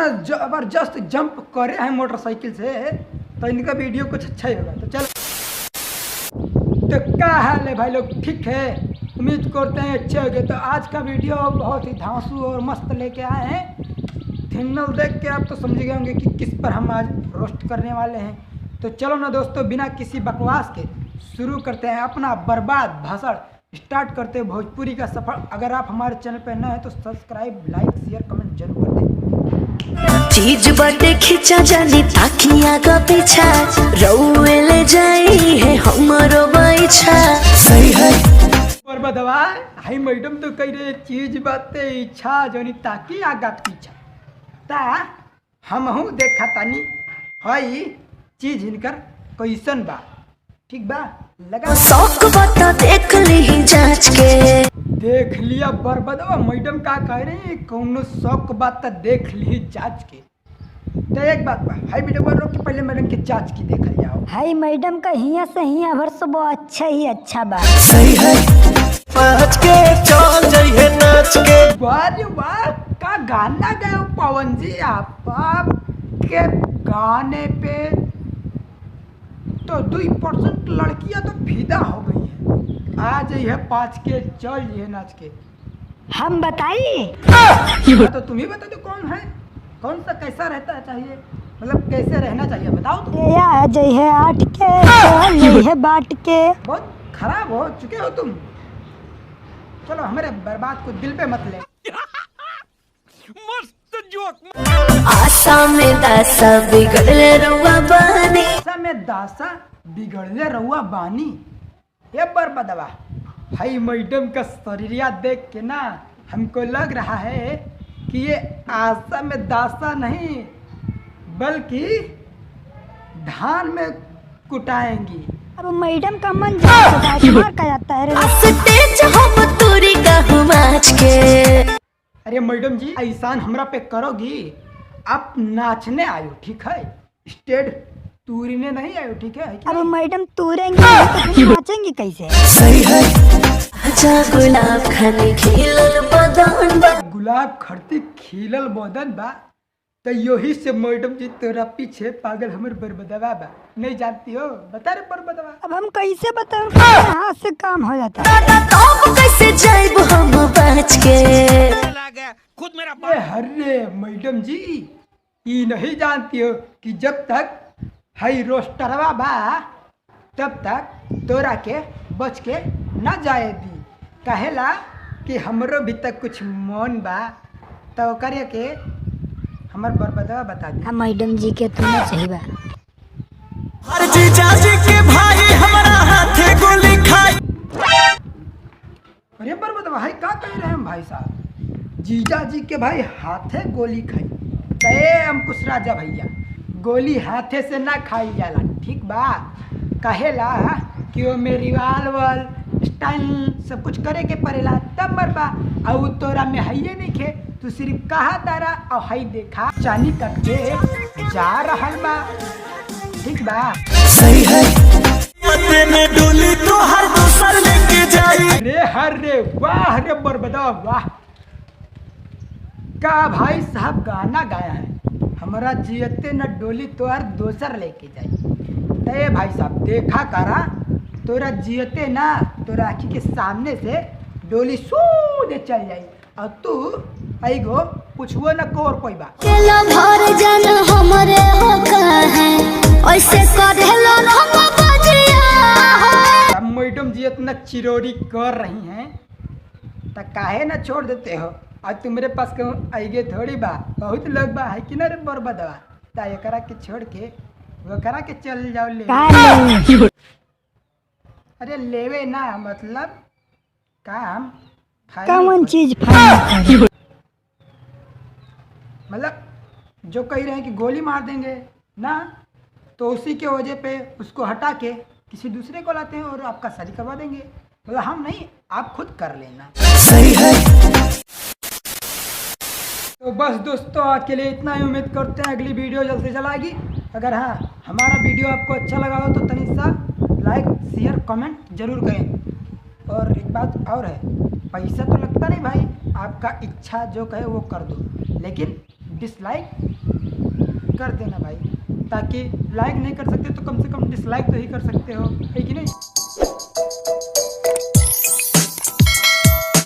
इतना जबरदस्त जंप करे हैं मोटरसाइकिल से, तो इनका वीडियो कुछ अच्छा ही होगा। तो चलो, तो क्या हाल है भाई लोग, ठीक है? उम्मीद करते हैं अच्छे होंगे। तो आज का वीडियो बहुत ही धांसू और मस्त लेके आए हैं। थंबनेल देख के आप तो समझ गए होंगे कि किस पर हम आज रोस्ट करने वाले हैं। तो चलो ना दोस्तों, बिना किसी बकवास के शुरू करते हैं अपना बर्बाद भाषण। स्टार्ट करते हैं भोजपुरी का सफर। अगर आप हमारे चैनल पर नए हैं तो सब्सक्राइब, लाइक, शेयर, कमेंट जरूर कर दें। चीज बटे खिंचा जानी ताकिया का पीछा रउए ले जाई है हमरो बैठा। सही है बर्बादवा हाई मैडम तो कह रहे चीज बाते इच्छा जोनी ताकि आगा पीछा ता हम हूँ देखा तानी हई चीज इनकर कैसन बा। ठीक बा, लगा शौक बता देख ली जांच के। देख लिया बर्बादवा, मैडम का कह रही है कौनो शौक बात देख ली जांच के। तो एक बात बा, हाई वीडियो पर रोक के पहले मैडम के जांच की देखल जाओ। हाई मैडम का हिया से हिया भर सब अच्छा ही अच्छा बा। सही है पहुंच के चल जाइए नाच के। वाह रे वाह, का गाना गाओ पवन जी। आप के गाने पे तो 2% लड़कियां तो फिदा हो गई हैं। आ जाइए 5 के, चल जाइए नाच के। हम बताइए तो तुम ही बता दो कौन है, कौन सा कैसा रहता है चाहिए, मतलब कैसे रहना चाहिए बताओ तो। या जई है 8 के जई है बाट के। बहुत खराब हो चुके हो तुम। चलो हमारे बर्बाद को दिल पे मत ले। मस्त जोक। आशा में दासा बिगड़ले रुआ बानी। आशा में दासा बिगड़ले रहुआ बानी। ये बर्बादवा हाई मैडम का शरीरिया देख के ना हमको लग रहा है कि ये आशा में दासा नहीं बल्कि धान में कुटाएंगी। अब मैडम का मन मार का जाता है रे। स्टेज हम तोरी का हुमाच के। अरे मैडम जी एहसान हमरा पे करोगी? आप नाचने आयो, ठीक है? स्टेज तूरने नहीं आयो, ठीक है? अब मैडम तूरेंगी तो फिर नाचेंगी कैसे? सही है अच्छा गुलाब खाने खिलल बदन बा। गुलाब खड़ती खिलल बदन बा। तो यही से मैडम जी तोरा पीछे पागल हमर बर्बादवा बा। नहीं जानती हो? बता रे बर्बादवा। अब हम कैसे बताऊं? हाथ से काम हो जाता है। तो कैसे जाइब हम बच के। खुद मेरा हर्रे मैडम जी ये नहीं जानती हो कि जब तक हाई रोस्टरवा बा तब तक तोरा के बच के न जाए दी। कहेला कि हमरो भी तक कुछ मन बा तो करे के हमर बर्बादवा बता दी। हम मैडम जी के तुम्हें चाहिए बा। हर जीजा जी के भाई हमारा हाथे गोली खाई। अरे बर्बादवा हाई का कह रहे हैं भाई साहब? जीजा जी के भाई हाथे गोली खाई। तय अंकुश राजा भैया गोली हाथे से ना खाई जाला, ठीक बा? कहेला कि वो मेरी वाल स्टाइल सब कुछ करे के पड़ेला तब मरबा। और तोरा में हइये नहीं खे, तू सिर्फ कहा तारा और हई देखा चानी कट के जा रहल बा, ठीक बा? सही है में डोली तो हर दूसर लेके जाई। अरे हरे वाह रे बर्बादवा वाह, का भाई साहब गाना गाया है। हमारा जियते न डोली तोहर दोसर लेके जाई। ते भाई साहब देखा करा तोरा जियते ना तोरा आँखी के सामने से डोली सूदे चल जाई और तू आईगो पूछबो न कोर पैबा। केला भर जन हमरे हो है ऐसे करेलो हम बजिया। अब मैडम जी इतना चिरोरी कर रही हैं तो काहे ना छोड़ देते हो? आज तुम्हारे पास कहूँ आइगे थोड़ी बा, बहुत लोग बा है कि ना रे बर्बादवा। ता एकरा के छोड़ के वो करा के चल जाओ ले। अरे लेवे ना मतलब काम कौन चीज मतलब जो कह रहे हैं कि गोली मार देंगे ना, तो उसी के वजह पे उसको हटा के किसी दूसरे को लाते हैं और आपका शादी करवा देंगे। मतलब हम नहीं, आप खुद कर लेना। सही है तो बस दोस्तों आज के लिए इतना ही। उम्मीद करते हैं अगली वीडियो जल्द से जल्द आएगी। अगर हाँ हमारा वीडियो आपको अच्छा लगा हो तो तनिक सा लाइक, शेयर, कमेंट जरूर करें। और एक बात और है, पैसा तो लगता नहीं भाई, आपका इच्छा जो कहे वो कर दो, लेकिन डिसलाइक कर देना भाई, ताकि लाइक नहीं कर सकते तो कम से कम डिसलाइक तो ही कर सकते हो, है कि नहीं।